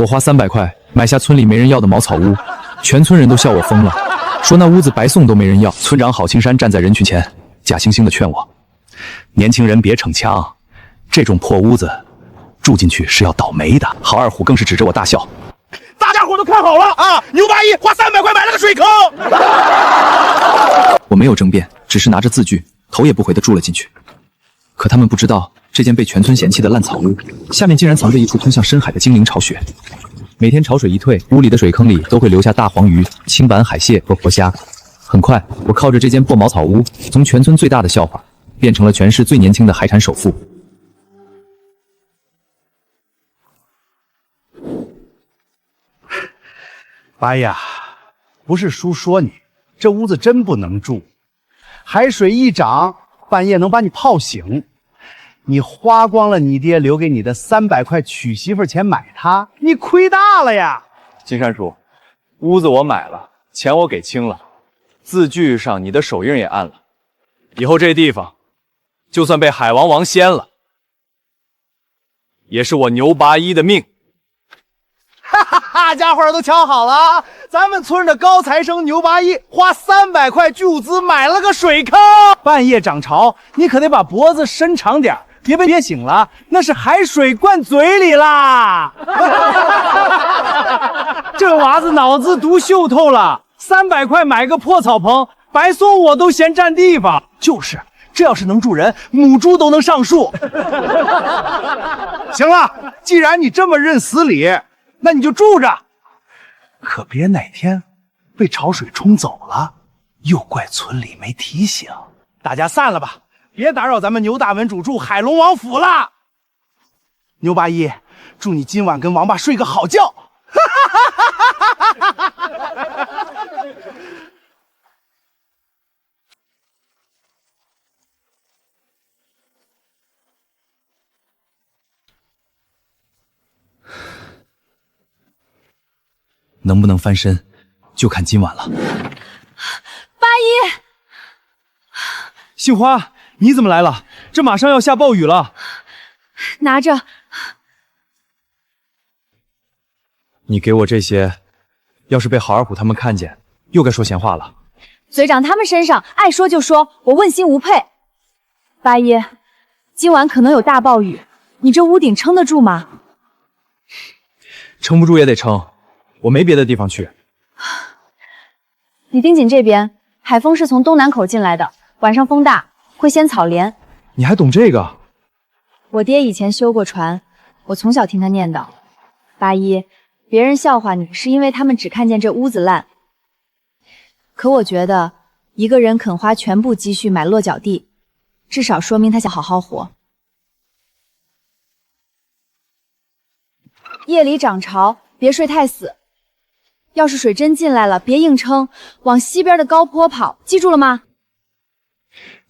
我花300块买下村里没人要的茅草屋，全村人都笑我疯了，说那屋子白送都没人要。村长郝青山站在人群前，假惺惺地劝我：年轻人别逞强，这种破屋子住进去是要倒霉的。郝二虎更是指着我大笑：大家伙都看好了啊！牛八一花300块买了个水坑。我没有争辩，只是拿着字据，头也不回地住了进去。可他们不知道，这间被全村嫌弃的烂草屋，下面竟然藏着一处通向深海的精灵巢穴。每天潮水一退，屋里的水坑里都会留下大黄鱼、青板海蟹和活虾。很快，我靠着这间破茅草屋，从全村最大的笑话，变成了全市最年轻的海产首富。八一啊，不是叔说你，这屋子真不能住，海水一涨，半夜能把你泡醒。你花光了你爹留给你的300块娶媳妇钱买它，你亏大了呀！金山叔，屋子我买了，钱我给清了，字据上你的手印也按了，以后这地方就算被海王王掀了，也是我牛八一的命。哈哈，大家伙都瞧好了啊！咱们村的高材生牛八一花300块巨资买了个水坑，半夜涨潮，你可得把脖子伸长点，别被憋醒了，那是海水灌嘴里啦！这娃子脑子读秀透了，300块买个破草棚，白送我都嫌占地方。就是，这要是能住人，母猪都能上树。行了，既然你这么认死理，那你就住着，可别哪天被潮水冲走了，又怪村里没提醒。大家散了吧，别打扰咱们牛大文主住海龙王府了。牛八一，祝你今晚跟王八睡个好觉。能不能翻身，就看今晚了。八一，杏花，你怎么来了？这马上要下暴雨了。拿着。你给我这些，要是被郝二虎他们看见，又该说闲话了。嘴长他们身上，爱说就说，我问心无愧。八一，今晚可能有大暴雨，你这屋顶撑得住吗？撑不住也得撑。我没别的地方去。李丁锦这边海风是从东南口进来的，晚上风大会掀草帘。你还懂这个？我爹以前修过船，我从小听他念叨。八一，别人笑话你是因为他们只看见这屋子烂，可我觉得一个人肯花全部积蓄买落脚地，至少说明他想好好活。夜里涨潮，别睡太死。要是水真进来了，别硬撑，往西边的高坡跑，记住了吗？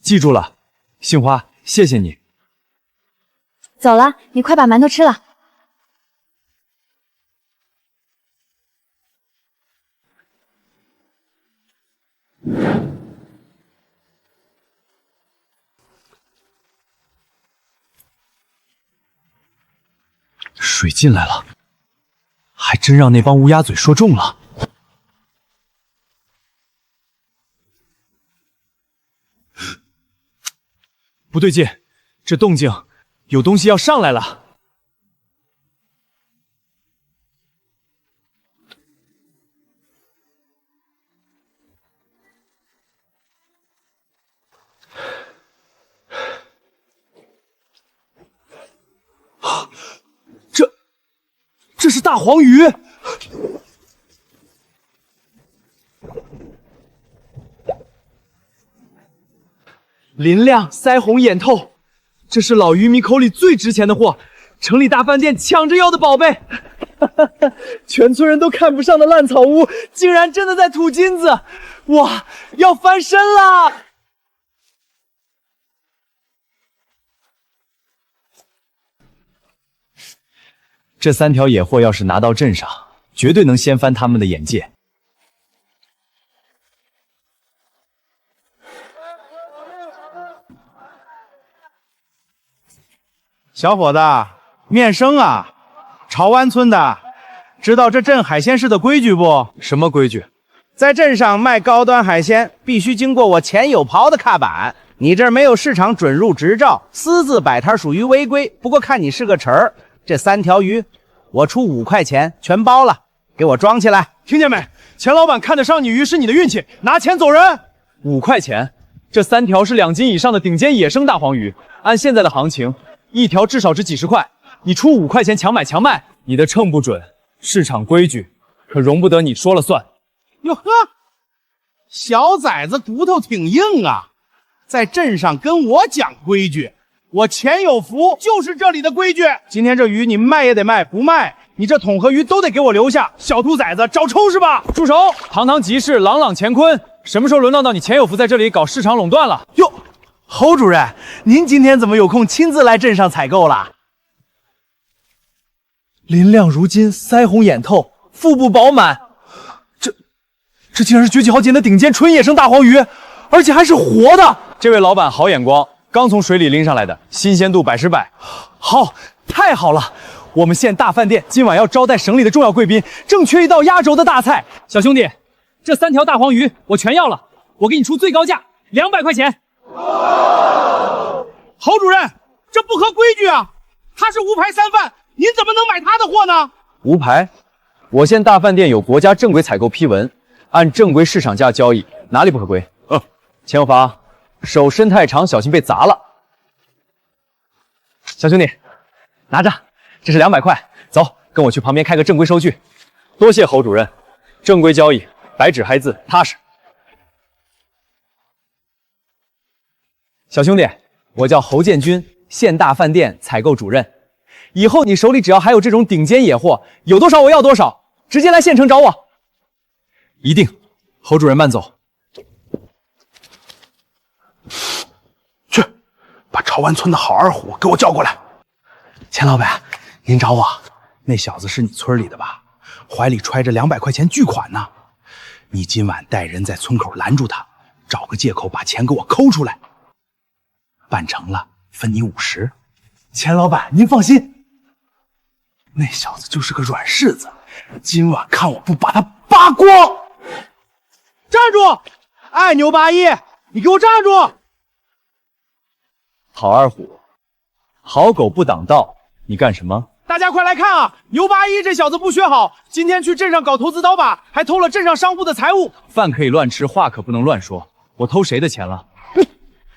记住了，杏花，谢谢你。走了，你快把馒头吃了。水进来了，还真让那帮乌鸦嘴说中了。不对劲，这动静有东西要上来了。这是大黄鱼！鳞亮腮红眼透，这是老渔民口里最值钱的货，城里大饭店抢着要的宝贝。全村人都看不上的烂草屋，竟然真的在吐金子！哇，要翻身了！这3条野货要是拿到镇上，绝对能掀翻他们的眼界。小伙子，面生啊，潮湾村的，知道这镇海鲜市的规矩不？什么规矩？在镇上卖高端海鲜，必须经过我钱有袍的看板。你这儿没有市场准入执照，私自摆摊属于违规。不过看你是个陈儿，这3条鱼我出5块钱，全包了，给我装起来。听见没？钱老板看得上你鱼是你的运气，拿钱走人。5块钱，这3条是2斤以上的顶尖野生大黄鱼，按现在的行情，1条至少值几十块。你出5块钱强买强卖，你的秤不准，市场规矩可容不得你说了算。哟呵，小崽子骨头挺硬啊，在镇上跟我讲规矩。我钱有福，就是这里的规矩。今天这鱼你卖也得卖，不卖你这桶和鱼都得给我留下。小兔崽子找抽是吧？住手！堂堂集市，朗朗乾坤，什么时候轮到你钱有福在这里搞市场垄断了？哟，侯主任，您今天怎么有空亲自来镇上采购了？鳞亮如金，腮红眼透，腹部饱满。这竟然是绝技好捡的顶尖纯野生大黄鱼，而且还是活的。这位老板好眼光，刚从水里拎上来的，新鲜度100%。好，太好了！我们县大饭店今晚要招待省里的重要贵宾，正缺一道压轴的大菜。小兄弟，这3条大黄鱼我全要了，我给你出最高价200块钱。侯主任，这不合规矩啊！他是无牌散贩，您怎么能买他的货呢？无牌？我县大饭店有国家正规采购批文，按正规市场价交易，哪里不合规？钱有房，手伸太长，小心被砸了。小兄弟，拿着，这是200块，走，跟我去旁边开个正规收据。多谢侯主任，正规交易，白纸黑字，踏实。小兄弟，我叫侯建军，县大饭店采购主任。以后你手里只要还有这种顶尖野货，有多少我要多少，直接来县城找我。一定。侯主任慢走。去，把潮湾村的郝二虎给我叫过来。钱老板，您找我？那小子是你村里的吧？怀里揣着200块钱巨款呢。你今晚带人在村口拦住他，找个借口把钱给我抠出来。办成了分你50。钱老板，您放心，那小子就是个软柿子，今晚看我不把他扒光！站住！哎，牛八一，你给我站住！郝二虎，好狗不挡道，你干什么？大家快来看啊！牛八一这小子不学好，今天去镇上搞投资倒把，还偷了镇上商户的财物。饭可以乱吃，话可不能乱说。我偷谁的钱了？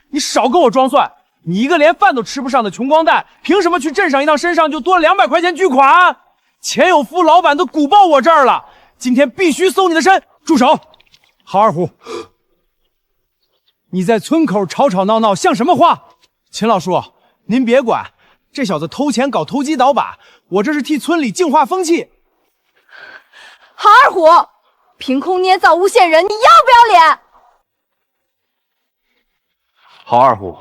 你少跟我装蒜！你一个连饭都吃不上的穷光蛋，凭什么去镇上一趟身上就多了200块钱巨款？钱有福老板都鼓报我这儿了，今天必须搜你的身！住手！郝二虎，你在村口吵吵闹闹像什么话？秦老叔，您别管，这小子偷钱搞投机倒把，我这是替村里净化风气。郝二虎，凭空捏造诬陷人，你要不要脸？郝二虎，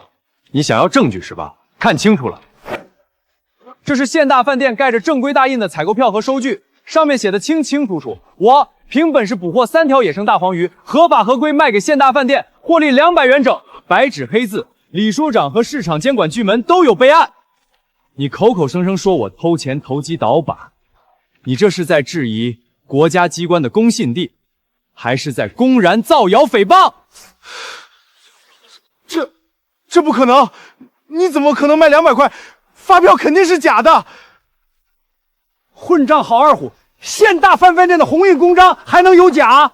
你想要证据是吧？看清楚了，这是县大饭店盖着正规大印的采购票和收据，上面写的清清楚楚。我凭本事捕获3条野生大黄鱼，合法合规卖给县大饭店，获利200元整，白纸黑字，李署长和市场监管局门都有备案。你口口声声说我偷钱投机倒把，你这是在质疑国家机关的公信力，还是在公然造谣诽谤？这不可能！你怎么可能卖200块？发票肯定是假的！混账郝二虎，县大饭店的红印公章还能有假？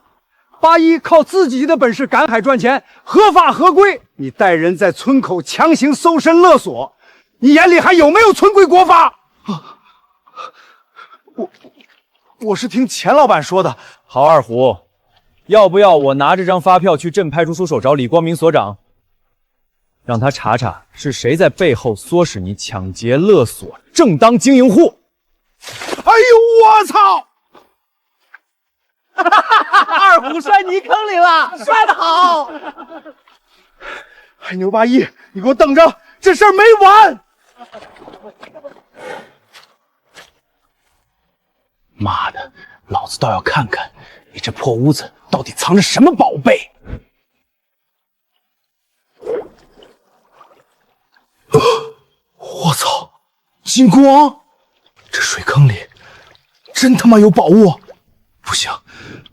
八一靠自己的本事赶海赚钱，合法合规，你带人在村口强行搜身勒索，你眼里还有没有村规国法？我是听钱老板说的。郝二虎，要不要我拿这张发票去镇派出所找李光明所长，让他查查是谁在背后唆使你抢劫勒索正当经营户？哎呦，我操！二虎摔泥坑里了，摔得好！哎，牛八一，你给我等着，这事儿没完！妈的，老子倒要看看你这破屋子到底藏着什么宝贝！我操，金光！这水坑里真他妈有宝物！不行，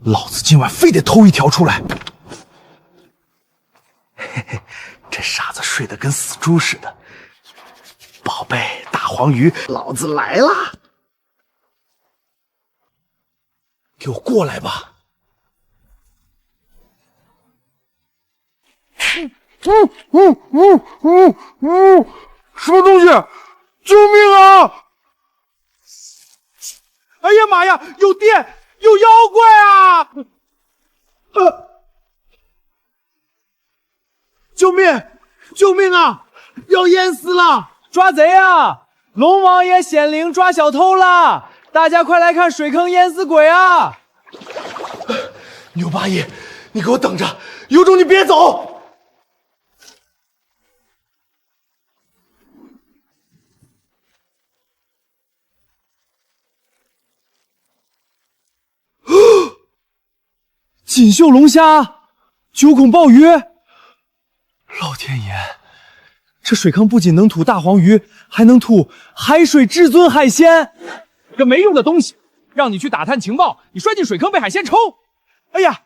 老子今晚非得偷一条出来。嘿嘿，这傻子睡得跟死猪似的。宝贝，大黄鱼，老子来了！给我过来吧！什么东西？救命啊！哎呀妈呀，有电，有妖怪啊！救命！救命啊！要淹死了！抓贼啊！龙王爷显灵抓小偷了！大家快来看水坑淹死鬼啊！牛八一，你给我等着，有种你别走！锦绣龙虾，九孔鲍鱼。老天爷，这水坑不仅能吐大黄鱼，还能吐海水至尊海鲜。这没用的东西，让你去打探情报，你摔进水坑被海鲜抽。哎呀，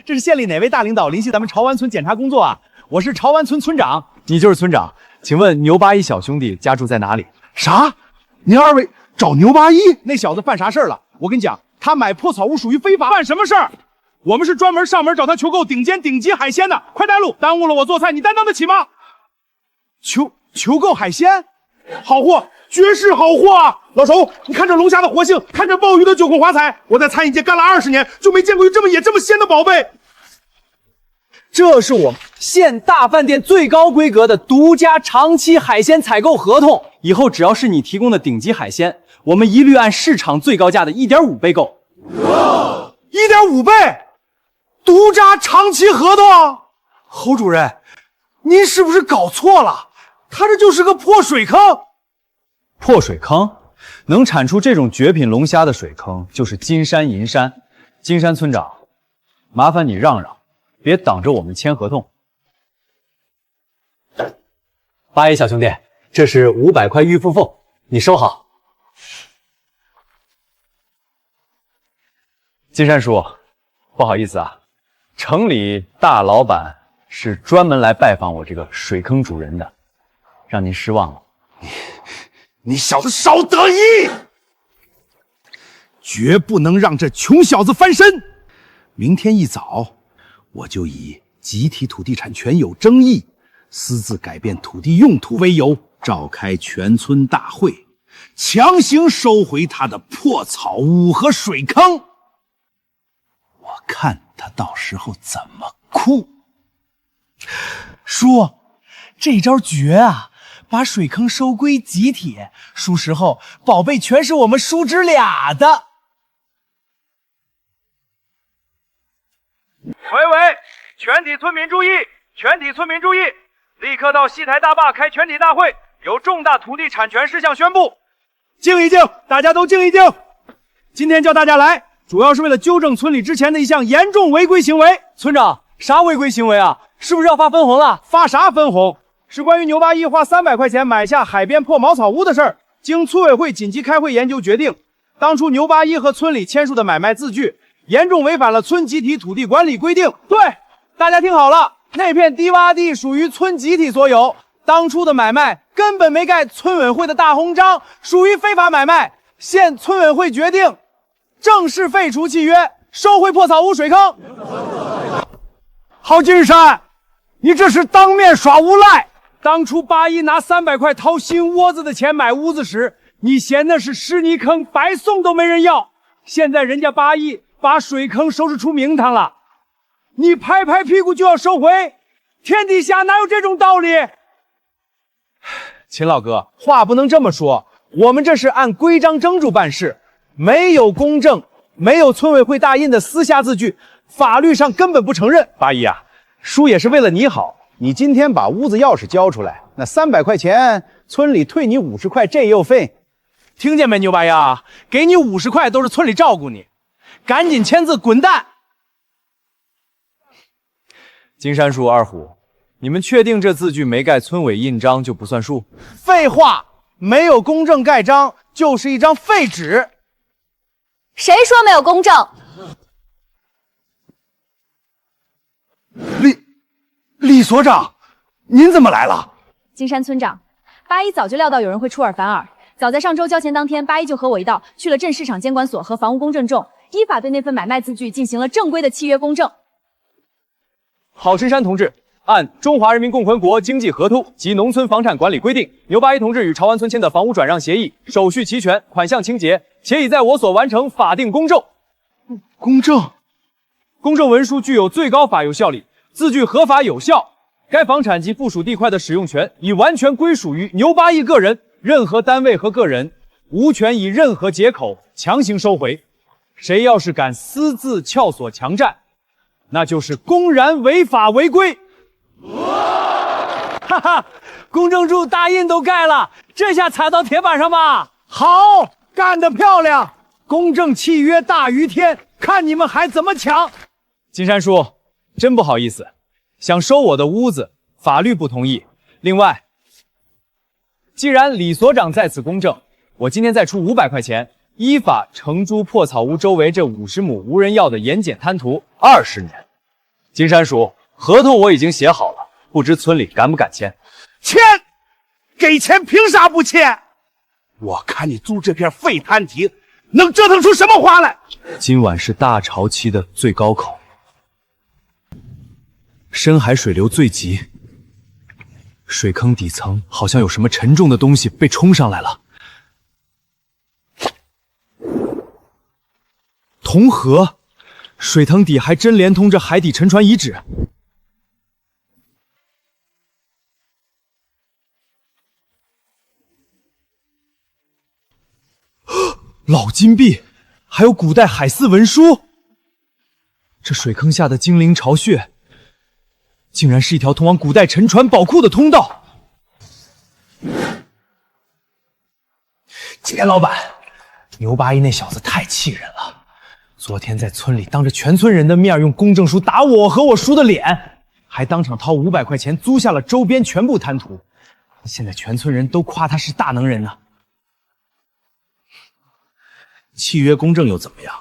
这是县里哪位大领导联系咱们潮湾村检查工作啊？我是潮湾村村长。你就是村长，请问牛八一小兄弟家住在哪里？啥？您二位找牛八一？那小子犯啥事儿了？我跟你讲，他买破草屋属于非法。办什么事儿？我们是专门上门找他求购顶级海鲜的，快带路！耽误了我做菜，你担当得起吗？求购海鲜，好货，绝世好货啊！老手，你看这龙虾的活性，看这鲍鱼的九孔华彩，我在餐饮界干了20年，就没见过这么野这么鲜的宝贝。这是我们县大饭店最高规格的独家长期海鲜采购合同，以后只要是你提供的顶级海鲜，我们一律按市场最高价的1.5倍购。1.5倍，独家长期合同。侯主任，您是不是搞错了？他这就是个破水坑。破水坑？能产出这种绝品龙虾的水坑，就是金山银山。金山村长，麻烦你让让，别挡着我们签合同。八一小兄弟，这是500块预付俸，你收好。金山叔，不好意思啊，城里大老板是专门来拜访我这个水坑主人的，让您失望了。你小子少得意，绝不能让这穷小子翻身。明天一早，我就以集体土地产权有争议，私自改变土地用途为由，召开全村大会，强行收回他的破草屋和水坑。我看他到时候怎么哭。叔，这招绝啊！把水坑收归集体，叔时候宝贝全是我们叔侄俩的。喂，全体村民注意！全体村民注意！立刻到西台大坝开全体大会，有重大土地产权事项宣布。静一静，大家都静一静。今天叫大家来，主要是为了纠正村里之前的一项严重违规行为。村长，啥违规行为啊？是不是要发分红了？发啥分红？是关于牛八一花300块钱买下海边破茅草屋的事儿。经村委会紧急开会研究决定，当初牛八一和村里签署的买卖字据严重违反了村集体土地管理规定。对，大家听好了，那片低洼地属于村集体所有，当初的买卖根本没盖村委会的大红章，属于非法买卖。现村委会决定正式废除契约，收回破草屋水坑。郝金山，你这是当面耍无赖！当初八一拿300块掏新窝子的钱买屋子时，你嫌那是湿泥坑，白送都没人要。现在人家八一把水坑收拾出名堂了，你拍拍屁股就要收回，天底下哪有这种道理？秦老哥，话不能这么说，我们这是按规章正主办事，没有公证，没有村委会大印的私下字据，法律上根本不承认。八一啊，叔也是为了你好。你今天把屋子钥匙交出来，那300块钱，村里退你50块这又费，听见没？牛八呀，给你50块都是村里照顾你，赶紧签字滚蛋！金山叔、二虎，你们确定这字据没盖村委印章就不算数？废话，没有公证盖章就是一张废纸。谁说没有公正？李所长，您怎么来了？金山村长，八一早就料到有人会出尔反尔。早在上周交钱当天，八一就和我一道去了镇市场监管所和房屋公证仲，依法对那份买卖字据进行了正规的契约公证。郝深山同志，按《中华人民共和国经济河图及农村房产管理规定》，牛八一同志与潮湾村签的房屋转让协议手续齐全，款项清洁，且已在我所完成法定公证。公证文书具有最高法有效力，字据合法有效。该房产及附属地块的使用权已完全归属于牛八一个人，任何单位和个人无权以任何借口强行收回。谁要是敢私自撬锁强占，那就是公然违法违规。哈哈，公证处大印都盖了，这下踩到铁板上吧？好，干得漂亮！公证契约大于天，看你们还怎么抢！金山叔，真不好意思，想收我的屋子，法律不同意。另外，既然李所长在此公证，我今天再出500块钱，依法承租破草屋周围这50亩无人要的盐碱滩涂20年。金山叔，合同我已经写好了，不知村里敢不敢签？签，给钱凭啥不签？我看你租这片废滩地，能折腾出什么花来？今晚是大潮期的最高口，深海水流最急，水坑底层好像有什么沉重的东西被冲上来了。铜河，水塘底还真连通着海底沉船遗址。老金币，还有古代海丝文书。这水坑下的精灵巢穴，竟然是一条通往古代沉船宝库的通道。钱老板，牛八一那小子太气人了，昨天在村里当着全村人的面用公证书打我和我叔的脸，还当场掏500块钱租下了周边全部滩涂。现在全村人都夸他是大能人呢。契约公证又怎么样？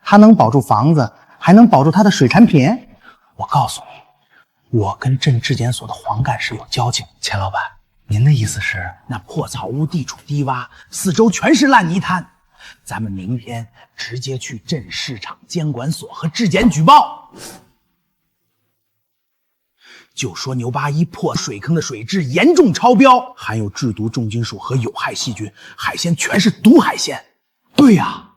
他能保住房子，还能保住他的水产品。我告诉你，我跟镇质检所的黄干事有交情。钱老板，您的意思是那破草屋地处低洼，四周全是烂泥滩，咱们明天直接去镇市场监管所和质检举报，就说牛八一破水坑的水质严重超标，含有制毒重金属和有害细菌，海鲜全是毒海鲜。对呀，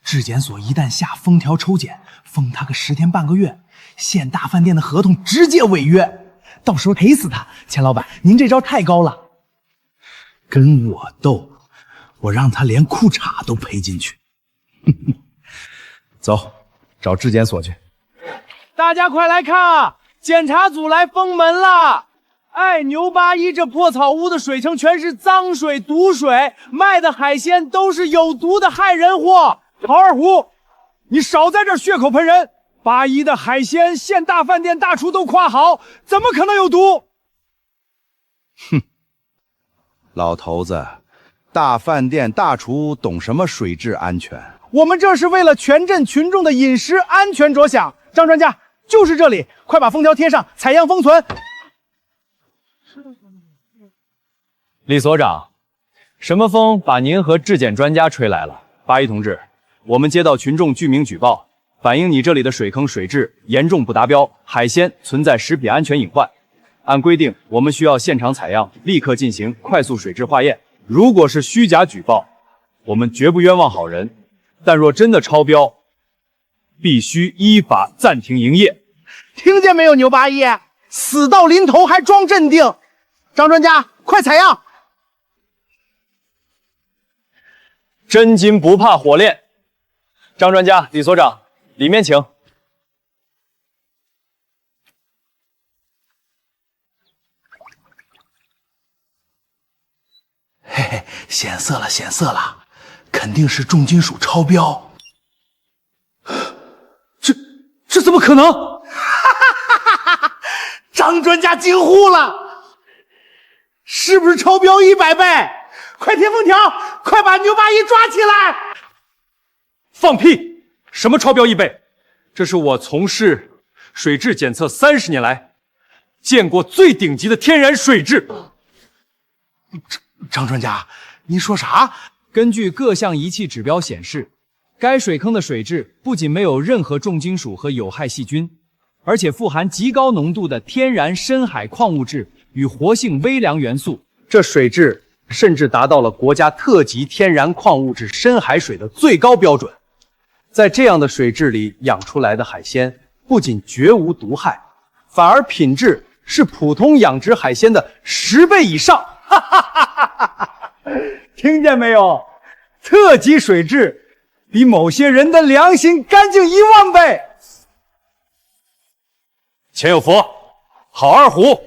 质检所一旦下封条抽检，封他个10天半个月，县大饭店的合同直接违约，到时候赔死他。钱老板，您这招太高了。跟我斗，我让他连裤衩都赔进去。走，找质检所去。大家快来看，检查组来封门了！哎，牛八一这破草屋的水城全是脏水、毒水，卖的海鲜都是有毒的害人货。陶二虎，你少在这儿血口喷人！八一的海鲜，县大饭店大厨都夸好，怎么可能有毒？哼，老头子，大饭店大厨懂什么水质安全？我们这是为了全镇群众的饮食安全着想。张专家，就是这里，快把封条贴上，采样封存。李所长，什么风把您和质检专家吹来了？八一同志，我们接到群众具名举报，反映你这里的水坑水质严重不达标，海鲜存在食品安全隐患。按规定，我们需要现场采样，立刻进行快速水质化验。如果是虚假举报，我们绝不冤枉好人；但若真的超标，必须依法暂停营业。听见没有，牛八一？死到临头还装镇定。张专家，快采样！真金不怕火炼。张专家、李所长，里面请。嘿嘿，显色了，显色了，肯定是重金属超标。这怎么可能？张专家惊呼了，是不是超标100倍？快贴封条，快把牛八一抓起来！放屁！什么超标1倍？这是我从事水质检测30年来见过最顶级的天然水质。张专家，您说啥？根据各项仪器指标显示，该水坑的水质不仅没有任何重金属和有害细菌，而且富含极高浓度的天然深海矿物质与活性微量元素。这水质甚至达到了国家特级天然矿物质深海水的最高标准。在这样的水质里养出来的海鲜，不仅绝无毒害，反而品质是普通养殖海鲜的10倍以上。哈哈哈哈哈哈！听见没有？特级水质比某些人的良心干净10000倍。钱有福，郝二虎，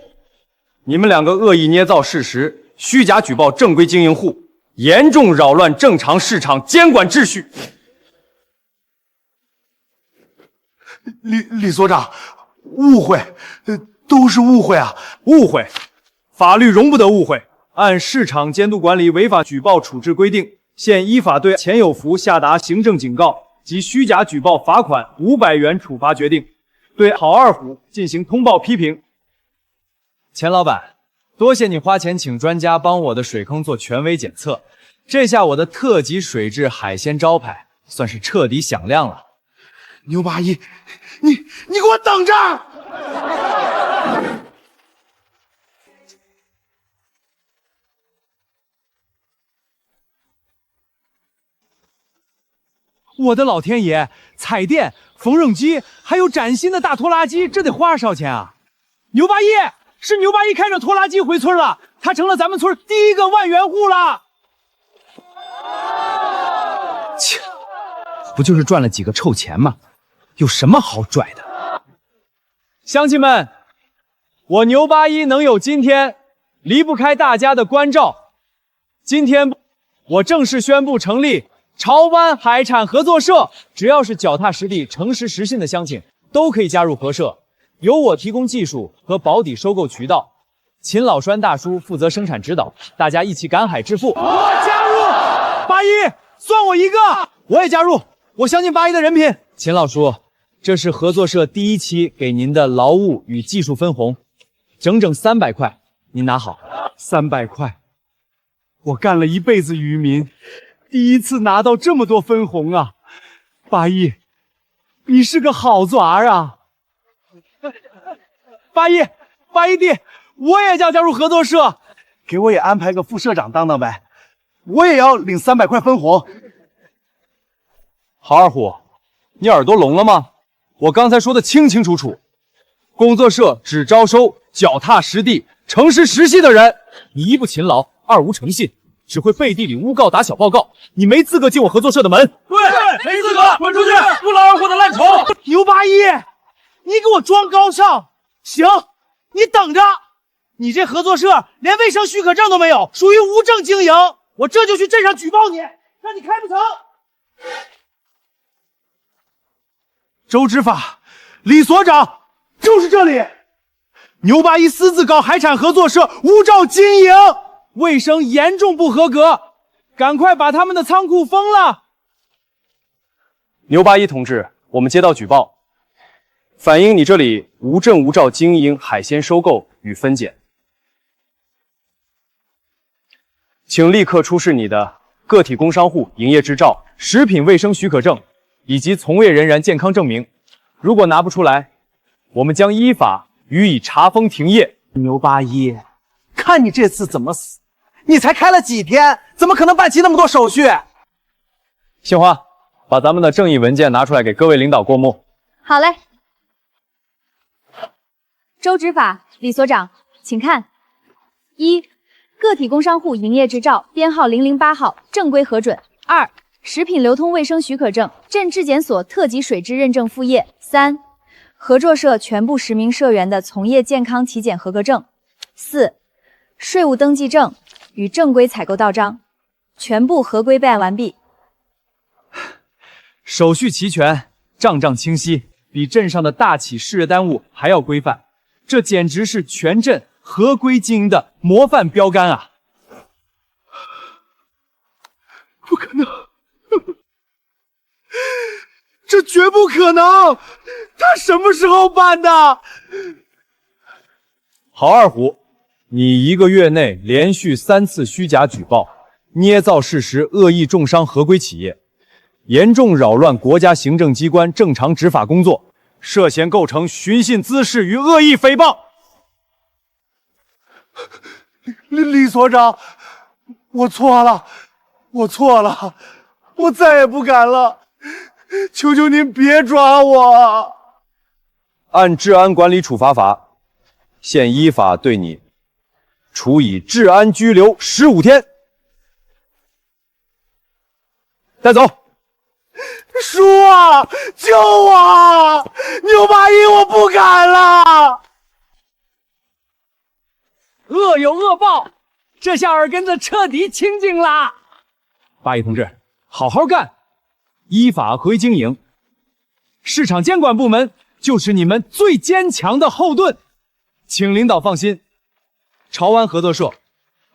你们2个恶意捏造事实，虚假举报正规经营户，严重扰乱正常市场监管秩序。李所长，误会，都是误会啊！误会，法律容不得误会。按市场监督管理违法举报处置规定，现依法对钱有福下达行政警告及虚假举报罚款500元处罚决定，对郝二虎进行通报批评。钱老板，多谢你花钱请专家帮我的水坑做权威检测，这下我的特级水质海鲜招牌算是彻底响亮了。牛八一，你给我等着！我的老天爷，彩电、缝纫机，还有崭新的大拖拉机，这得花少钱啊？牛八一，是牛八一开着拖拉机回村了，他成了咱们村第一个万元户了。切，不就是赚了几个臭钱吗？有什么好拽的？乡亲们，我牛八一能有今天，离不开大家的关照。今天，我正式宣布成立潮湾海产合作社，只要是脚踏实地、诚实实信的乡亲，都可以加入合社。由我提供技术和保底收购渠道，秦老栓大叔负责生产指导，大家一起赶海致富。我加入，八一，算我一个，我也加入，我相信八一的人品。秦老叔，这是合作社第1期给您的劳务与技术分红，整整300块，您拿好。300块，我干了一辈子渔民，第一次拿到这么多分红啊！八一，你是个好爪儿啊！八一弟，我也要加入合作社，给我也安排个副社长当当呗，我也要领300块分红。郝二虎，你耳朵聋了吗？我刚才说的清清楚楚，工作社只招收脚踏实地、诚实实信的人。你一不勤劳，二无诚信，只会背地里诬告打小报告，你没资格进我合作社的门。对，没资格，滚出去！不劳而获的烂虫！牛八一，你给我装高尚！行，你等着，你这合作社连卫生许可证都没有，属于无证经营，我这就去镇上举报你，让你开不成。周执法，李所长，就是这里。牛八一私自搞海产合作社，无照经营，卫生严重不合格，赶快把他们的仓库封了。牛八一同志，我们接到举报，反映你这里无证无照经营海鲜收购与分拣，请立刻出示你的个体工商户营业执照、食品卫生许可证以及从业人员健康证明。如果拿不出来，我们将依法予以查封停业。牛八一，看你这次怎么死！你才开了几天，怎么可能办齐那么多手续？杏花，把咱们的正义文件拿出来给各位领导过目。好嘞。周执法，李所长，请看：一、个体工商户营业执照编号008号，正规核准；二、食品流通卫生许可证，镇质检所特级水质认证副业；三、合作社全部实名社员的从业健康体检合格证；四、税务登记证与正规采购到章，全部合规备案完毕。手续齐全，账账清晰，比镇上的大企事业单位还要规范，这简直是全镇合规经营的模范标杆啊！不可能，这绝不可能！他什么时候办的？郝二虎，你1个月内连续3次虚假举报，捏造事实，恶意重伤合规企业，严重扰乱国家行政机关正常执法工作，涉嫌构成寻衅滋事与恶意诽谤。李所长，我错了，我再也不敢了，求求您别抓我！按治安管理处罚法，现依法对你处以治安拘留15天，带走。叔啊，救我！牛八一，我不敢了！恶有恶报，这下耳根子彻底清净啦！八一同志，好好干，依法合规经营。市场监管部门就是你们最坚强的后盾，请领导放心。潮湾合作社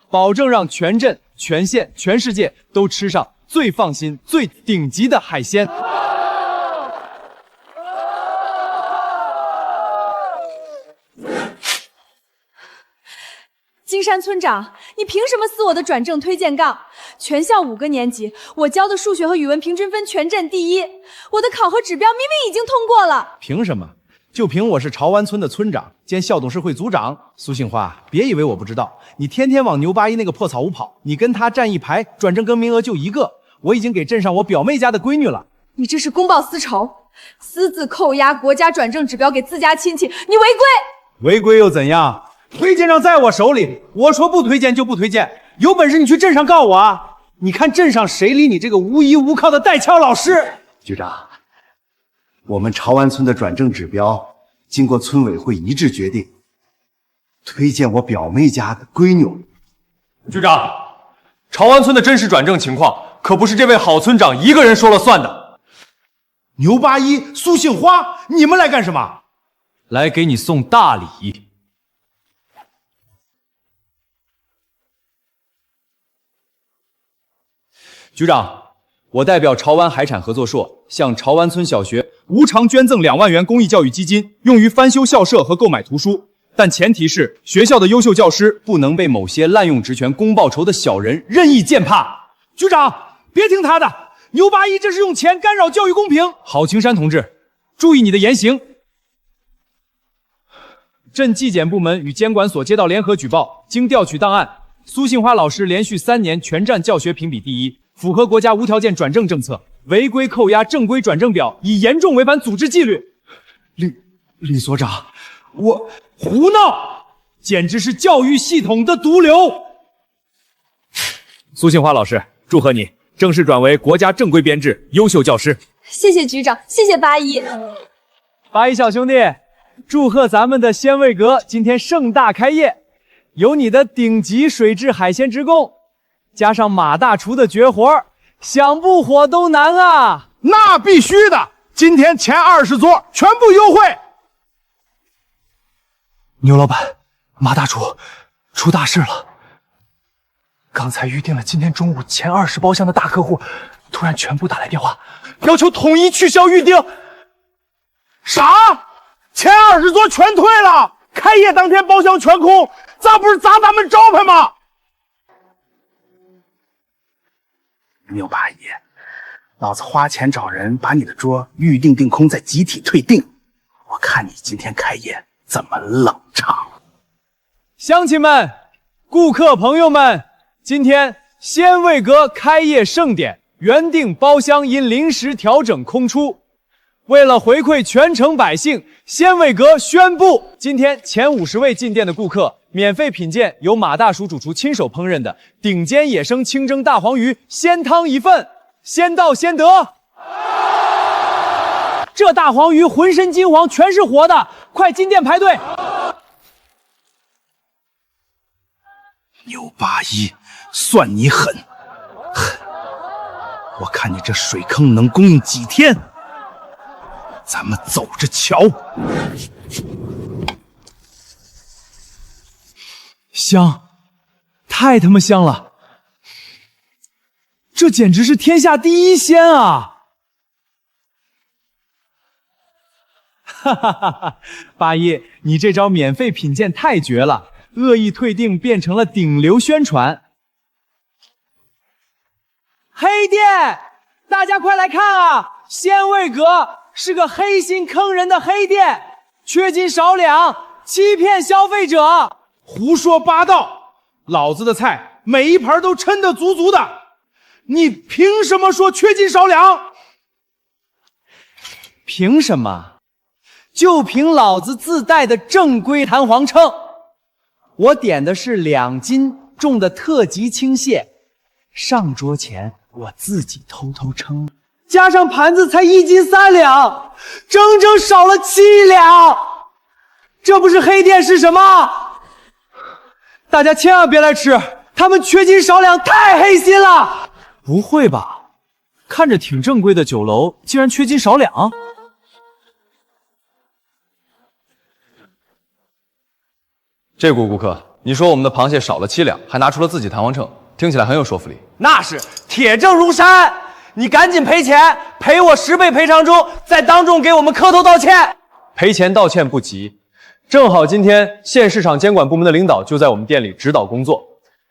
保证让全镇、全县、全世界都吃上最放心、最顶级的海鲜。金山村长，你凭什么撕我的转正推荐杠？全校5个年级，我教的数学和语文平均分全镇第1，我的考核指标明明已经通过了。凭什么？就凭我是潮湾村的村长兼校董事会组长苏杏花，别以为我不知道，你天天往牛八一那个破草屋跑，你跟他站一排，转正跟名额就1个，我已经给镇上我表妹家的闺女了。你这是公报私仇，私自扣押国家转正指标给自家亲戚，你违规！违规又怎样？推荐上在我手里，我说不推荐就不推荐，有本事你去镇上告我啊！你看镇上谁理你这个无依无靠的带翘老师？局长，我们潮湾村的转正指标经过村委会一致决定，推荐我表妹家的闺女。局长，潮湾村的真实转正情况可不是这位郝村长一个人说了算的。牛八一、苏杏花，你们来干什么？来给你送大礼。局长，我代表潮湾海产合作社向潮湾村小学无偿捐赠2万元公益教育基金，用于翻修校舍和购买图书，但前提是学校的优秀教师不能被某些滥用职权公报仇的小人任意践踏。局长，别听他的，牛八一这是用钱干扰教育公平。郝青山同志，注意你的言行。镇纪检部门与监管所接到联合举报，经调取档案，苏杏花老师连续3年全站教学评比第1，符合国家无条件转正政策，违规扣押正规转正表，已严重违反组织纪律。李所长，我胡闹，简直是教育系统的毒瘤。苏杏花老师，祝贺你正式转为国家正规编制优秀教师。谢谢局长，谢谢八一。八一小兄弟，祝贺咱们的鲜味阁今天盛大开业，有你的顶级水质海鲜之供，加上马大厨的绝活，想不火都难啊！那必须的，今天前20桌全部优惠。牛老板，马大厨出大事了！刚才预定了今天中午前20包厢的大客户，突然全部打来电话，要求统一取消预定。啥？前20桌全退了？开业当天包厢全空，这不是砸咱们招牌吗？牛八一，老子花钱找人把你的桌预定订空，再集体退订，我看你今天开业怎么冷场。乡亲们、顾客朋友们，今天鲜味阁开业盛典，原定包厢因临时调整空出。为了回馈全城百姓，鲜味阁宣布，今天前50位进店的顾客免费品鉴由马大叔主厨亲手烹饪的顶尖野生清蒸大黄鱼鲜汤1份，先到先得。这大黄鱼浑身金黄，全是活的，快进店排队。牛八一，算你狠！我看你这水坑能供应几天？咱们走着瞧。香，太他妈香了！这简直是天下第一鲜啊！哈哈哈哈！八一，你这招免费品鉴太绝了，恶意退订变成了顶流宣传。黑店，大家快来看啊！鲜味阁是个黑心坑人的黑店，缺斤少两，欺骗消费者。胡说八道！老子的菜每一盘都抻得足足的，你凭什么说缺斤少两？凭什么？就凭老子自带的正规弹簧秤。我点的是2斤重的特级轻蟹，上桌前我自己偷偷称，加上盘子才1斤3两，整整少了7两。这不是黑店是什么？大家千万别来吃，他们缺斤少两，太黑心了！不会吧？看着挺正规的酒楼，竟然缺斤少两？这股顾客，你说我们的螃蟹少了7两，还拿出了自己弹簧秤，听起来很有说服力。那是铁证如山，你赶紧赔钱，赔我10倍赔偿中，再当众给我们磕头道歉。赔钱道歉不急，正好今天县市场监管部门的领导就在我们店里指导工作。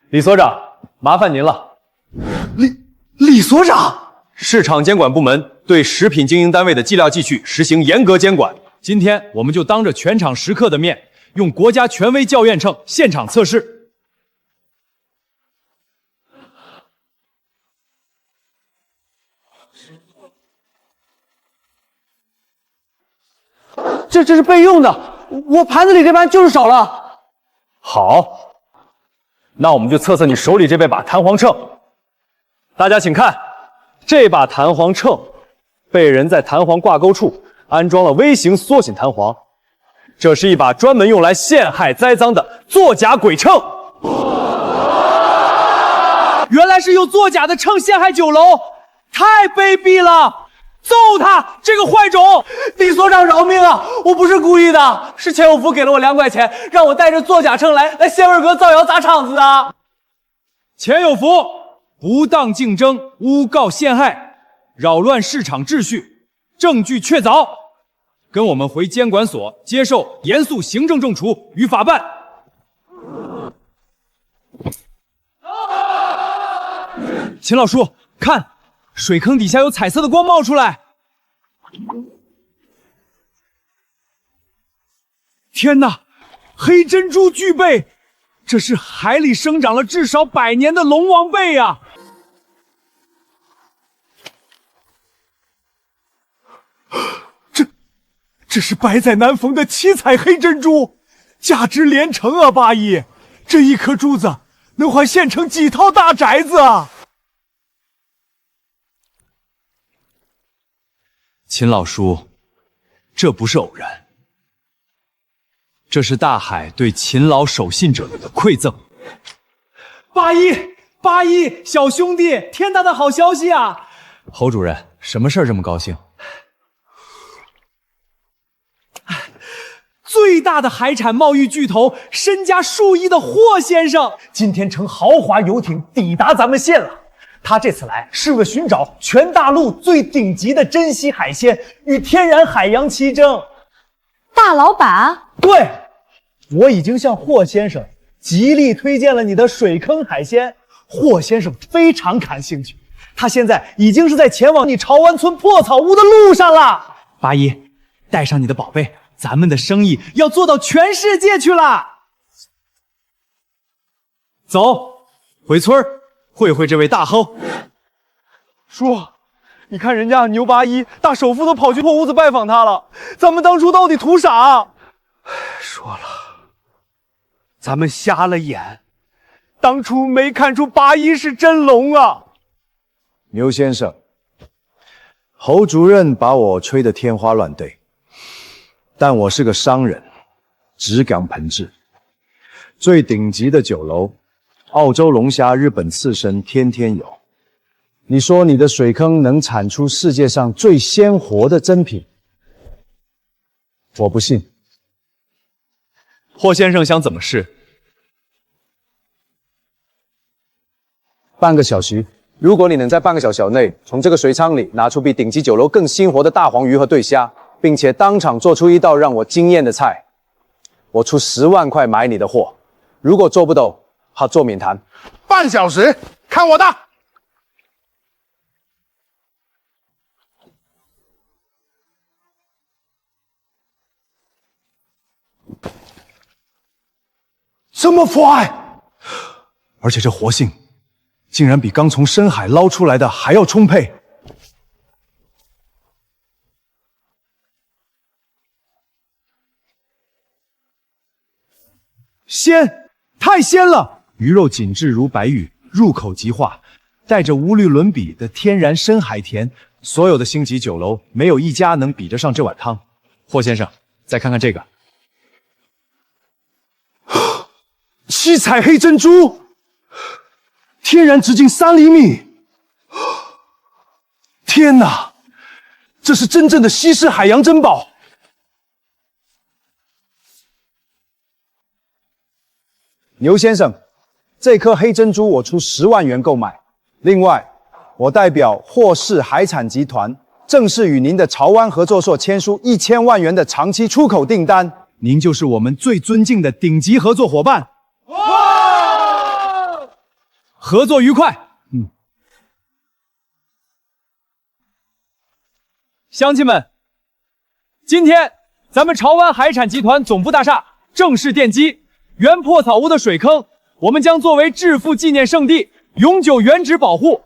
李所长，麻烦您了。李所长，市场监管部门对食品经营单位的计料计序实行严格监管。今天我们就当着全场食客的面，用国家权威校验秤现场测试。这是备用的，我盘子里这盘就是少了。好，那我们就测测你手里这把弹簧秤。大家请看，这把弹簧秤被人在弹簧挂钩处安装了微型缩紧弹簧，这是一把专门用来陷害栽赃的作假鬼秤。原来是用作假的秤陷害酒楼，太卑鄙了！揍他这个坏种！李所长饶命啊！我不是故意的，是钱有福给了我2块钱，让我带着作假秤来鲜味阁造谣砸场子的。钱有福不当竞争、诬告陷害、扰乱市场秩序，证据确凿，跟我们回监管所接受严肃行政重处与法办。秦老叔，看，水坑底下有彩色的光冒出来。天哪，黑珍珠巨贝，这是海里生长了至少100年的龙王贝呀！这是百载难逢的7彩黑珍珠，价值连城啊！八一，这一颗珠子能换县城几套大宅子啊！秦老叔，这不是偶然，这是大海对秦老守信者的馈赠。八一，小兄弟，天大的好消息啊！侯主任，什么事儿这么高兴？最大的海产贸易巨头，身家数亿的霍先生，今天乘豪华游艇抵达咱们县了。他这次来是为了寻找全大陆最顶级的珍稀海鲜，与天然海洋齐争。大老板，对，我已经向霍先生极力推荐了你的水坑海鲜，霍先生非常感兴趣，他现在已经是在前往你潮湾村破草屋的路上了。八一，带上你的宝贝，咱们的生意要做到全世界去了。走，回村会会这位大亨。叔，你看人家牛八一大首富都跑去破屋子拜访他了，咱们当初到底图啥？说了，咱们瞎了眼，当初没看出八一是真龙啊！牛先生，侯主任把我吹得天花乱坠，但我是个商人，只讲本质。最顶级的酒楼，澳洲龙虾、日本刺身天天有。你说你的水坑能产出世界上最鲜活的珍品，我不信。霍先生想怎么试？半个小时如果你能在半个小时内从这个水舱里拿出比顶级酒楼更鲜活的大黄鱼和对虾，并且当场做出一道让我惊艳的菜，我出10万块买你的货。如果做不到，合作免谈。半小时，看我的！这么快，而且这活性竟然比刚从深海捞出来的还要充沛。鲜，太鲜了！鱼肉紧致如白玉，入口即化，带着无与伦比的天然深海甜。所有的星级酒楼没有一家能比得上这碗汤。霍先生，再看看这个。七彩黑珍珠，天然直径3厘米。天哪，这是真正的西式海洋珍宝！牛先生，这颗黑珍珠我出10万元购买。另外，我代表霍氏海产集团正式与您的潮湾合作社签署1000万元的长期出口订单。您就是我们最尊敬的顶级合作伙伴。合作愉快。乡亲们，今天咱们潮湾海产集团总部大厦正式奠基，原破草屋的水坑，我们将作为致富纪念圣地，永久原址保护。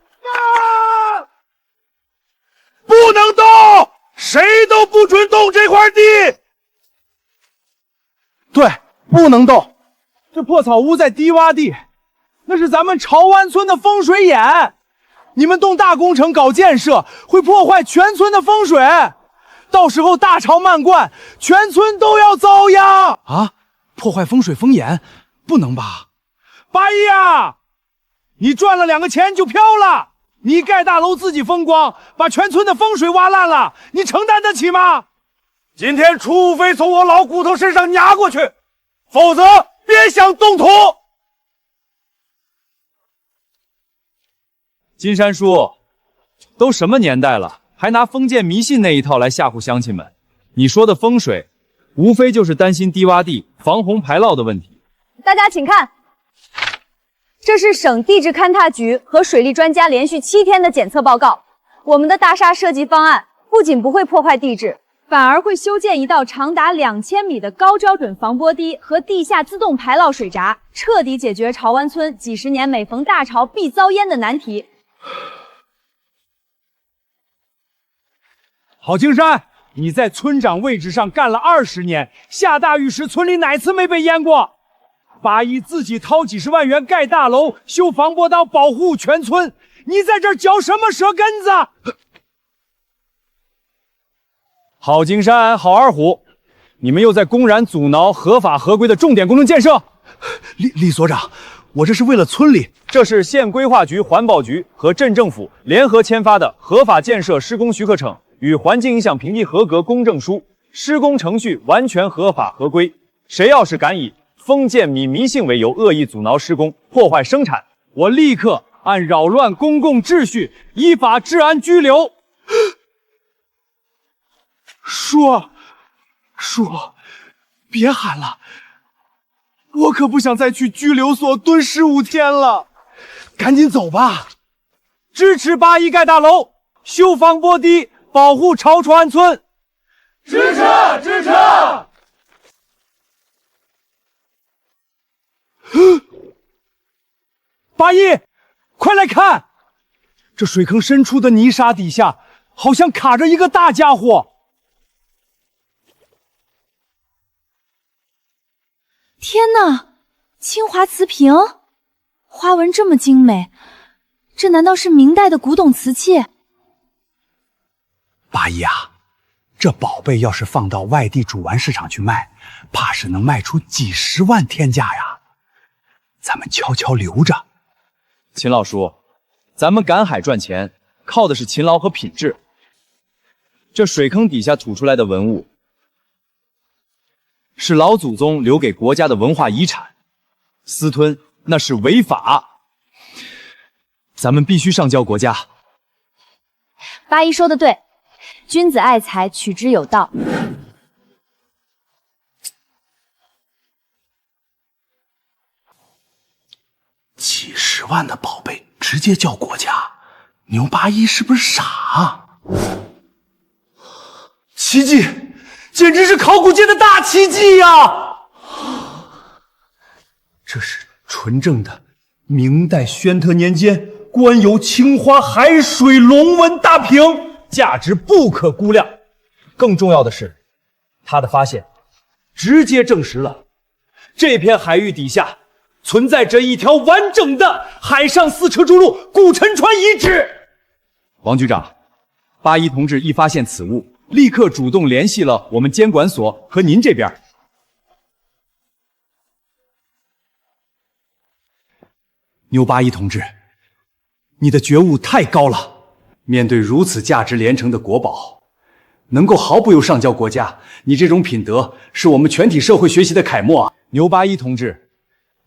不能动，谁都不准动这块地。对，不能动。这破草屋在低洼地，那是咱们潮湾村的风水眼。你们动大工程搞建设，会破坏全村的风水，到时候大潮漫灌，全村都要遭殃啊！破坏风水风眼，不能吧？八一啊，你赚了2个钱就飘了，你盖大楼自己风光，把全村的风水挖烂了，你承担得起吗？今天除非从我老骨头身上压过去，否则别想动土。金山叔，都什么年代了，还拿封建迷信那一套来吓唬乡亲们？你说的风水，无非就是担心低洼地、防洪排涝的问题。大家请看，这是省地质勘探局和水利专家连续7天的检测报告。我们的大厦设计方案不仅不会破坏地质，反而会修建一道长达2000米的高标准防波堤和地下自动排涝水闸，彻底解决潮湾村几十年每逢大潮必遭淹的难题。郝青山，你在村长位置上干了20年，下大雨时村里哪次没被淹过？八一自己掏几10万元盖大楼、修防波道，保护全村，你在这儿嚼什么舌根子？郝金山、郝二虎，你们又在公然阻挠合法合规的重点工程建设。李所长，我这是为了村里。这是县规划局、环保局和镇政府联合签发的合法建设施工许可证与环境影响评议合格公证书，施工程序完全合法合规。谁要是敢以封建迷信为由恶意阻挠施工、破坏生产，我立刻按扰乱公共秩序依法治安拘留。叔，别喊了，我可不想再去拘留所蹲15天了，赶紧走吧。支持八一盖大楼，修防波堤，保护潮川村。支持！八一，快来看，这水坑深处的泥沙底下，好像卡着一个大家伙。天哪，清华瓷瓶，花纹这么精美，这难道是明代的古董瓷器？八一啊，这宝贝要是放到外地古玩市场去卖，怕是能卖出几10万天价呀。咱们悄悄留着。秦老叔，咱们赶海赚钱，靠的是勤劳和品质。这水坑底下吐出来的文物，是老祖宗留给国家的文化遗产，私吞那是违法。咱们必须上交国家。八一说的对，君子爱财，取之有道。几十万的宝贝直接交国家，牛八一是不是傻啊？奇迹，简直是考古界的大奇迹呀！这是纯正的明代宣特年间官有青花海水龙纹大瓶，价值不可估量。更重要的是，他的发现直接证实了这片海域底下存在着一条完整的海上四车筑路古沉船遗址。王局长，八一同志一发现此物，立刻主动联系了我们监管所和您这边。牛八一同志，你的觉悟太高了。面对如此价值连城的国宝，能够毫不犹上交国家，你这种品德是我们全体社会学习的楷模啊！牛八一同志，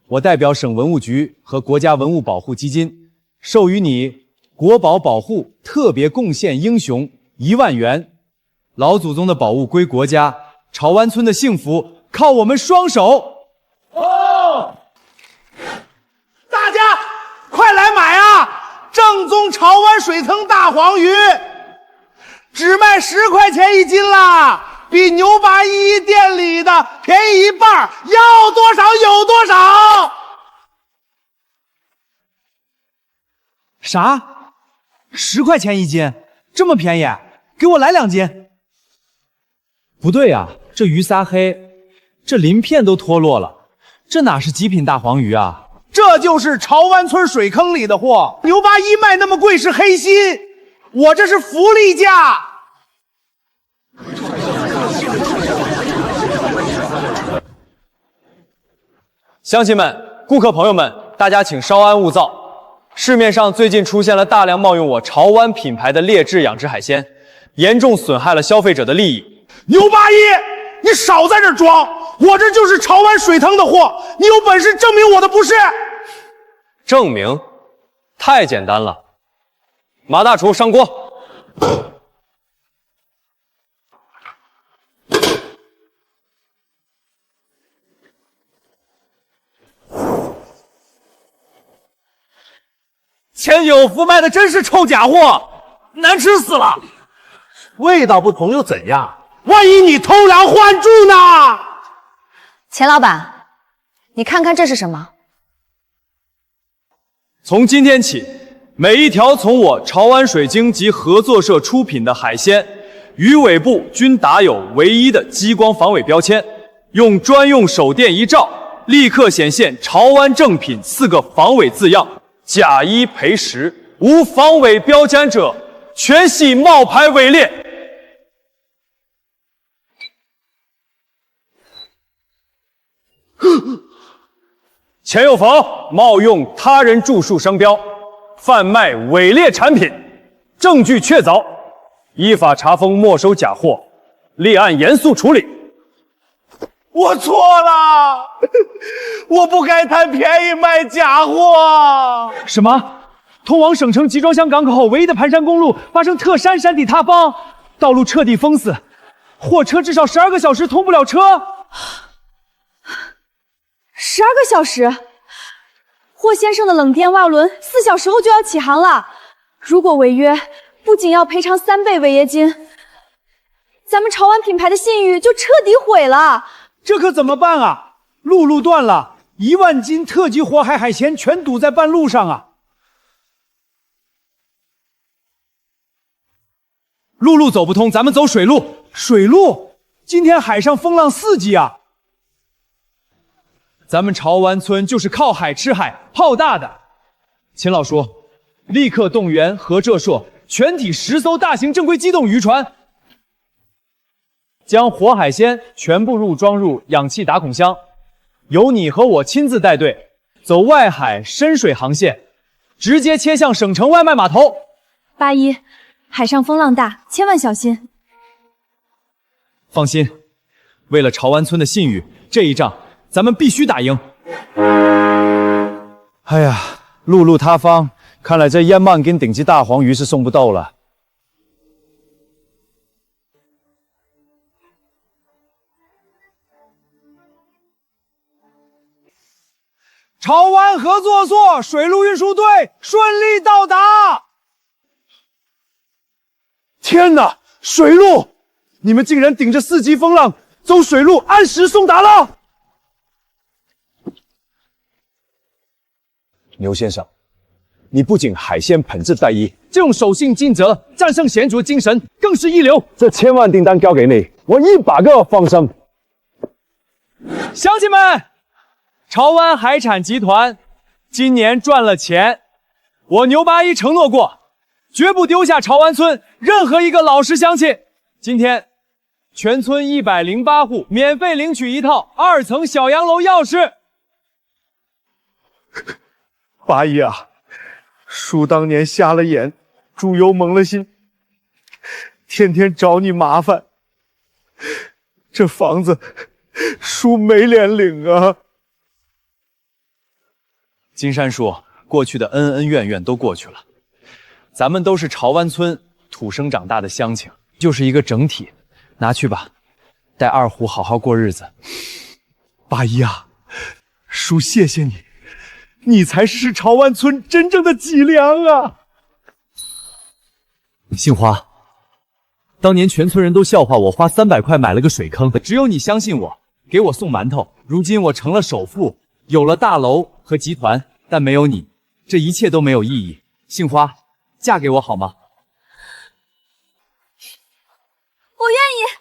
我代表省文物局和国家文物保护基金，授予你国宝保护特别贡献英雄1万元。老祖宗的宝物归国家，潮湾村的幸福靠我们双手。大家快来买啊！正宗潮湾水藤大黄鱼，只卖10块钱1斤啦，比牛八一店里的便宜一半，要多少有多少。啥？10块钱1斤？这么便宜？给我来2斤。不对啊，这鱼撒黑，这鳞片都脱落了，这哪是极品大黄鱼啊？这就是潮湾村水坑里的货，牛八一卖那么贵是黑心，我这是福利价。乡亲们、顾客朋友们，大家请稍安勿躁。市面上最近出现了大量冒用我潮湾品牌的劣质养殖海鲜，严重损害了消费者的利益。牛八一，你少在这装，我这就是潮湾水藤的货，你有本事证明我的不是。证明？太简单了。马大厨上锅。前有福卖的真是臭假货，难吃死了。味道不同又怎样？万一你偷梁换柱呢？钱老板，你看看这是什么？从今天起，每一条从我潮湾水晶及合作社出品的海鲜，鱼尾部均打有唯一的激光防伪标签，用专用手电一照，立刻显现潮湾正品4个防伪字样。假1赔10，无防伪标签者，全系冒牌伪劣。钱有逢冒用他人著述商标，贩卖伪劣产品，证据确凿，依法查封没收假货，立案严肃处理。我错了，我不该贪便宜卖假货。什么？通往省城集装箱港口唯一的盘山公路发生特山山体塌方，道路彻底封死，货车至少12个小时通不了车。12个小时？霍先生的冷电蛙轮4小时后就要起航了，如果违约，不仅要赔偿3倍违约金，咱们潮湾品牌的信誉就彻底毁了。这可怎么办啊？路断了，1万斤特级活海海鲜全堵在半路上啊！陆走不通，咱们走水路。水路？今天海上风浪4级啊！咱们潮湾村就是靠海吃海泡大的。秦老叔，立刻动员合作社全体10艘大型正规机动渔船，将活海鲜全部装入氧气打孔箱，由你和我亲自带队，走外海深水航线，直接切向省城外卖码头。八一，海上风浪大，千万小心。放心，为了潮湾村的信誉，这一仗咱们必须打赢。哎呀，路塌方，看来这1万斤顶级大黄鱼是送不到了。潮湾合作所水陆运输队顺利到达。天哪，水路！你们竟然顶着4级风浪走水路，按时送达了。牛先生，你不仅海鲜品质第一，这种守信尽责、战胜险阻的精神更是一流。这千万订单交给你，我100个放心。乡亲们，潮湾海产集团今年赚了钱，我牛八一承诺过，绝不丢下潮湾村任何一个老实乡亲。今天，全村108户免费领取一套2层小洋楼钥匙。八一啊，叔当年瞎了眼，猪油蒙了心，天天找你麻烦，这房子叔没脸领啊。金山叔，过去的恩恩怨怨都过去了，咱们都是潮湾村土生长大的乡亲，就是一个整体。拿去吧，带二虎好好过日子。八一啊，叔谢谢你，你才是潮湾村真正的脊梁啊！杏花，当年全村人都笑话我花300块买了个水坑，只有你相信我，给我送馒头。如今我成了首富，有了大楼和集团，但没有你，这一切都没有意义。杏花，嫁给我好吗？我愿意。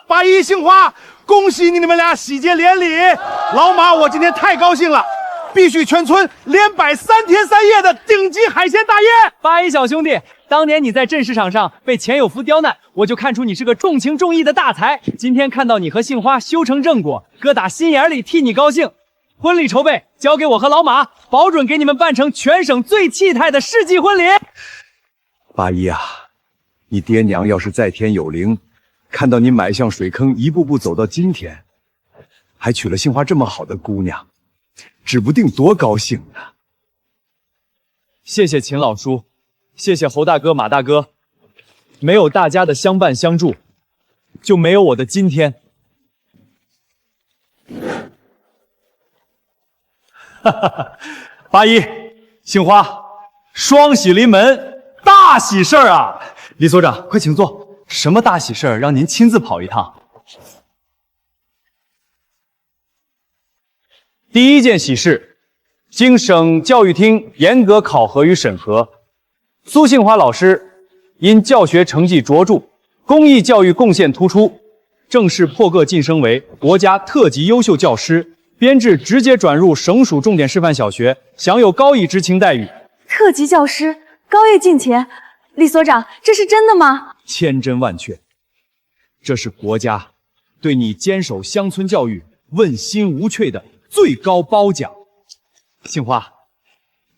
八一、杏花，恭喜你们俩喜结连理！老马，我今天太高兴了，必须全村连摆3天3夜的顶级海鲜大宴！八一小兄弟，当年你在镇市场上被钱有福刁难，我就看出你是个重情重义的大才。今天看到你和杏花修成正果，哥打心眼里替你高兴。婚礼筹备交给我和老马，保准给你们办成全省最气派的世纪婚礼。八一啊，你爹娘要是在天有灵，看到你迈向水坑，一步步走到今天，还娶了杏花这么好的姑娘，指不定多高兴呢。谢谢秦老叔，谢谢侯大哥、马大哥，没有大家的相伴相助，就没有我的今天。哈哈哈，八一、杏花，双喜临门，大喜事儿啊！李所长，快请坐。什么大喜事儿让您亲自跑一趟？第一件喜事，经省教育厅严格考核与审核，苏杏花老师因教学成绩卓著、公益教育贡献突出，正式破格晋升为国家特级优秀教师，编制直接转入省属重点示范小学，享有高一知青待遇。特级教师，高月进前，李所长，这是真的吗？千真万确，这是国家对你坚守乡村教育问心无愧的最高褒奖。杏花，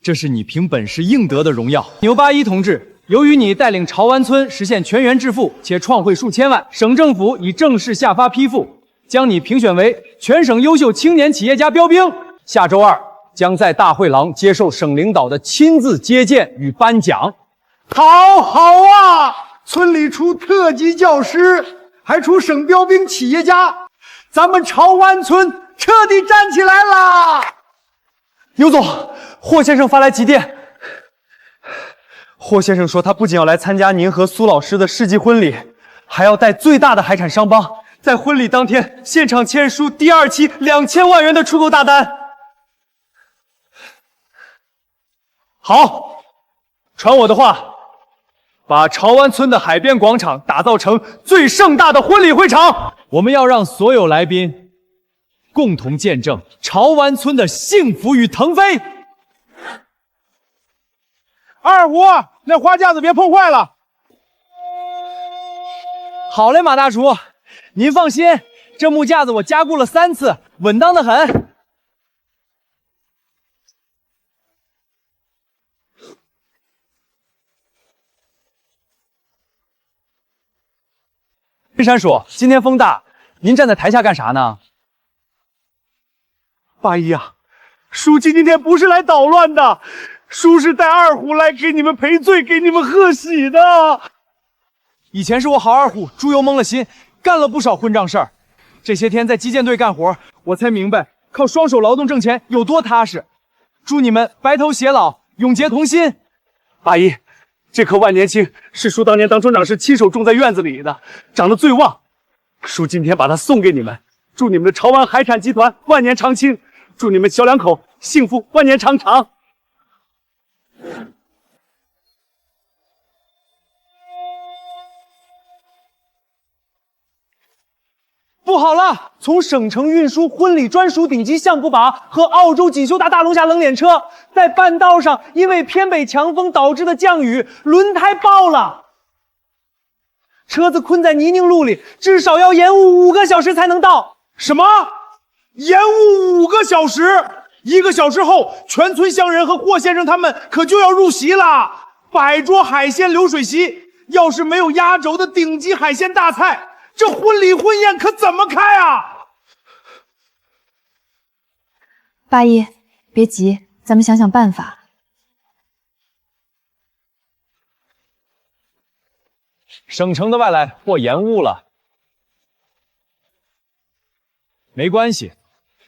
这是你凭本事应得的荣耀。牛八一同志，由于你带领潮湾村实现全员致富，且创汇数千万，省政府已正式下发批复，将你评选为全省优秀青年企业家标兵。下周2将在大会廊接受省领导的亲自接见与颁奖。好啊！村里出特级教师，还出省标兵企业家，咱们潮湾村彻底站起来啦！牛总，霍先生发来急电。霍先生说，他不仅要来参加您和苏老师的世纪婚礼，还要带最大的海产商帮，在婚礼当天现场签署第2期2000万元的出口大单。好，传我的话。把潮湾村的海边广场打造成最盛大的婚礼会场，我们要让所有来宾共同见证潮湾村的幸福与腾飞。二虎，那花架子别碰坏了。好嘞，马大厨，您放心，这木架子我加固了3次，稳当的很。黑山叔，今天风大，您站在台下干啥呢？八一啊，叔今天不是来捣乱的，叔是带二虎来给你们赔罪，给你们贺喜的。以前是我好二虎猪油蒙了心，干了不少混账事儿。这些天在击剑队干活，我才明白靠双手劳动挣钱有多踏实。祝你们白头偕老，永结同心。八一，这棵万年青是叔当年当村长时亲手种在院子里的，长得最旺。叔今天把它送给你们，祝你们的潮湾海产集团万年长青，祝你们小两口幸福万年长长。不好了！从省城运输婚礼专属顶级相扑把和澳洲锦绣大大龙虾冷链车，在半道上因为偏北强风导致的降雨，轮胎爆了，车子困在泥泞路里，至少要延误5个小时才能到。什么？延误5个小时？1个小时后，全村乡人和霍先生他们可就要入席了，100桌海鲜流水席。要是没有压轴的顶级海鲜大菜，这婚礼婚宴可怎么开啊？八一，别急，咱们想想办法。省城的外来货延误了，没关系，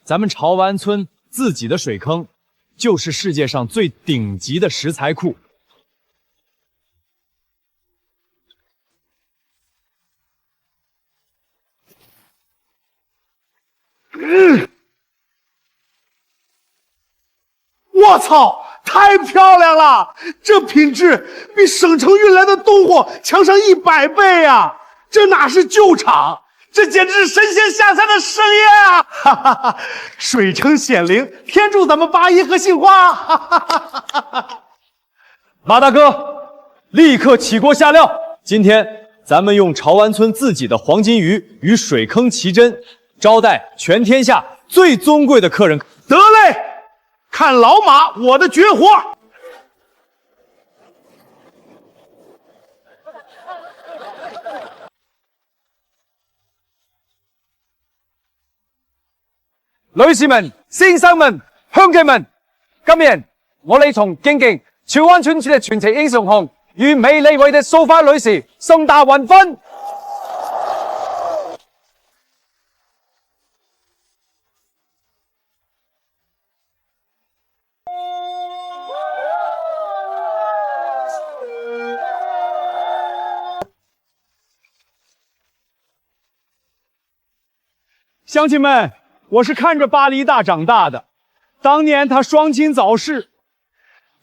咱们潮湾村自己的水坑就是世界上最顶级的食材库。我操，太漂亮了！这品质比省城运来的东货强上100倍呀！这哪是旧厂，这简直是神仙下凡的盛宴啊！哈哈哈，水城显灵，天助咱们八一和杏花！哈哈哈哈哈！马大哥，立刻起锅下料！今天咱们用潮湾村自己的黄金鱼与水坑奇珍，招待全天下最尊贵的客人。得嘞，看老马我的绝活！女士們、先生們、鄉親們，今日我哋從敬敬潮灣村的傳奇英雄紅與美麗為的蘇花女士送大雲分。乡亲们，我是看着巴黎大长大的，当年他双亲早逝，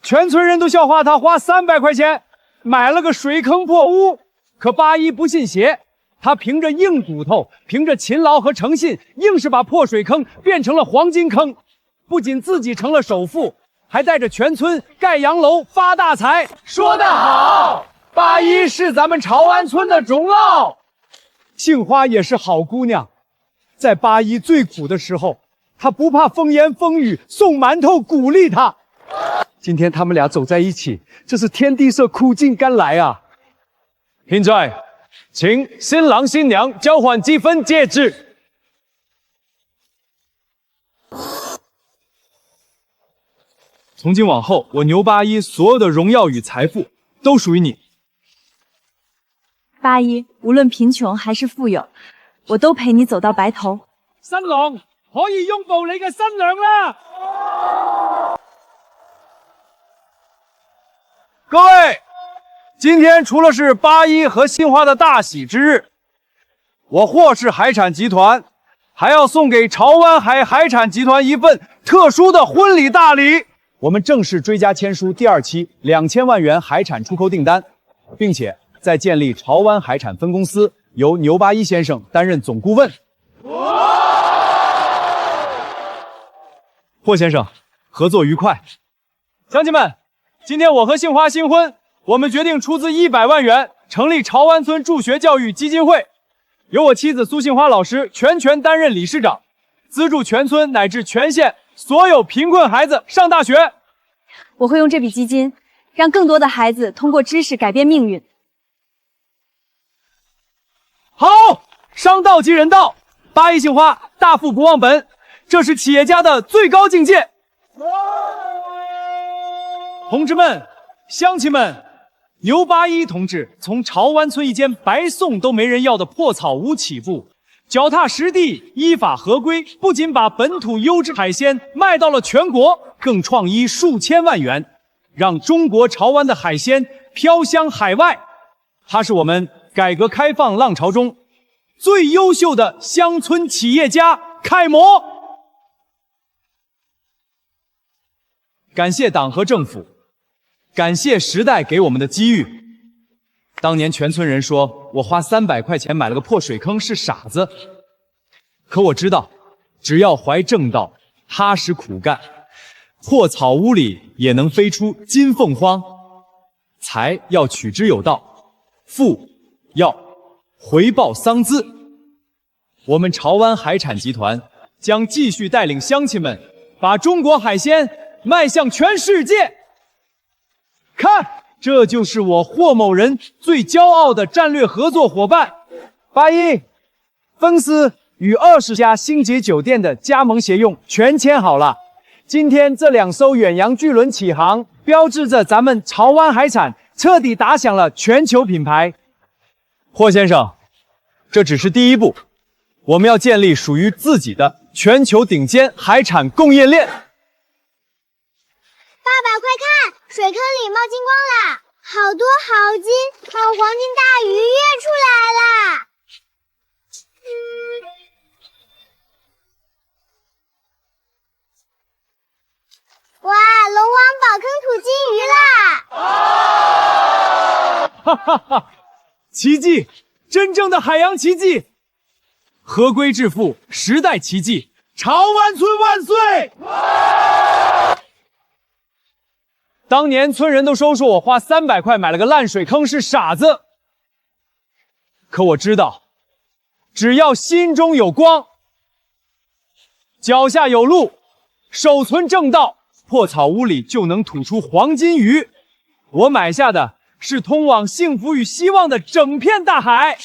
全村人都笑话他花300块钱买了个水坑破屋。可八一不信邪，他凭着硬骨头，凭着勤劳和诚信，硬是把破水坑变成了黄金坑，不仅自己成了首富，还带着全村盖洋楼发大财。说得好，八一是咱们潮湾村的荣耀。杏花也是好姑娘，在八一最苦的时候，他不怕风言风语，送馒头鼓励他。今天他们俩走在一起，这是天地社苦尽甘来啊！现在，请新郎新娘交换积分戒指。从今往后，我牛八一所有的荣耀与财富都属于你。八一，无论贫穷还是富有，我都陪你走到白头。新郎可以拥抱你嘅新娘啦！各位，今天除了是八一和杏花的大喜之日，我霍氏海产集团还要送给潮湾海产集团一份特殊的婚礼大礼。我们正式追加签署第2期2000万元海产出口订单，并且在建立潮湾海产分公司，由牛八一先生担任总顾问。霍先生，合作愉快。乡亲们，今天我和杏花新婚，我们决定出资100万元成立潮湾村助学教育基金会，由我妻子苏杏花老师全权担任理事长，资助全村乃至全县所有贫困孩子上大学。我会用这笔基金，让更多的孩子通过知识改变命运。好，商道即人道，八一杏花，大富不忘本，这是企业家的最高境界。同志们、乡亲们，牛八一同志从潮湾村一间白送都没人要的破草屋起步，脚踏实地，依法合规，不仅把本土优质海鲜卖到了全国，更创意数千万元，让中国潮湾的海鲜飘香海外。他是我们改革开放浪潮中最优秀的乡村企业家楷模。感谢党和政府，感谢时代给我们的机遇。当年全村人说我花300块钱买了个破水坑是傻子，可我知道，只要怀正道，踏实苦干，破草屋里也能飞出金凤凰。财要取之有道，富要回报桑梓。我们潮湾海产集团将继续带领乡亲们把中国海鲜迈向全世界。看，这就是我霍某人最骄傲的战略合作伙伴。八一，分司与20家星级酒店的加盟协用全签好了。今天这2艘远洋巨轮起航，标志着咱们潮湾海产彻底打响了全球品牌。霍先生，这只是第一步，我们要建立属于自己的全球顶尖海产供应链。爸爸，快看，水坑里冒金光了，好多好金，好黄金大鱼跃出来了。哇，龙王宝坑吐金鱼啦！哈哈哈，奇迹，真正的海洋奇迹，合规致富，时代奇迹，潮湾村万岁！当年村人都说我花300块买了个烂水坑是傻子，可我知道，只要心中有光，脚下有路，手存正道，破草屋里就能吐出黄金鱼。我买下的是通往幸福与希望的整片大海。